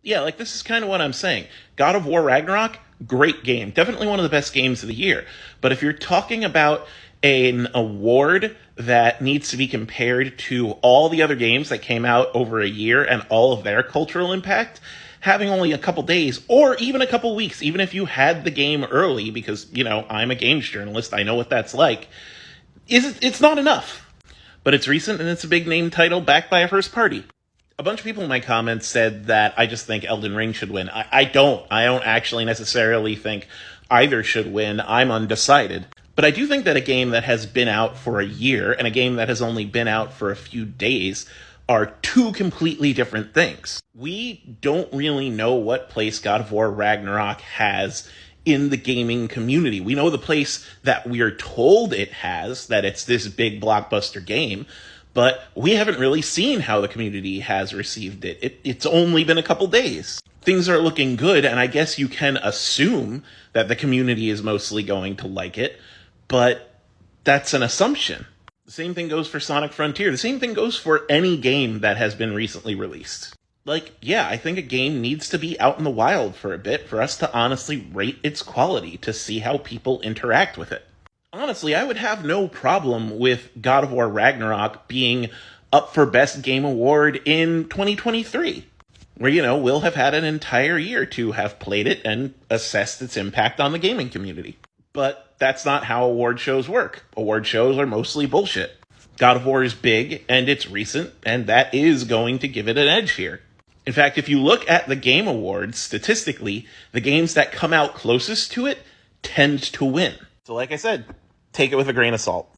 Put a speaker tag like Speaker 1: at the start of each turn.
Speaker 1: Yeah, like this is kind of what I'm saying. God of War Ragnarok, great game. Definitely one of the best games of the year. But if you're talking about an award that needs to be compared to all the other games that came out over a year and all of their cultural impact, having only a couple days or even a couple weeks, even if you had the game early, because, I'm a games journalist, I know what that's like, it's not enough. But it's recent and it's a big name title backed by a first party. A bunch of people in my comments said that I just think Elden Ring should win. I don't. I don't actually necessarily think either should win. I'm undecided. But I do think that a game that has been out for a year and a game that has only been out for a few days are two completely different things. We don't really know what place God of War Ragnarok has in the gaming community. We know the place that we're told it has, that it's this big blockbuster game, but we haven't really seen how the community has received it. It's only been a couple days. Things are looking good, and I guess you can assume that the community is mostly going to like it, but that's an assumption. The same thing goes for Sonic Frontier. The same thing goes for any game that has been recently released. I think a game needs to be out in the wild for a bit for us to honestly rate its quality, to see how people interact with it. Honestly, I would have no problem with God of War Ragnarok being up for Best Game Award in 2023, where, we'll have had an entire year to have played it and assessed its impact on the gaming community. But that's not how award shows work. Award shows are mostly bullshit. God of War is big, and it's recent, and that is going to give it an edge here. In fact, if you look at the Game Awards, statistically, the games that come out closest to it tend to win. So like I said, take it with a grain of salt.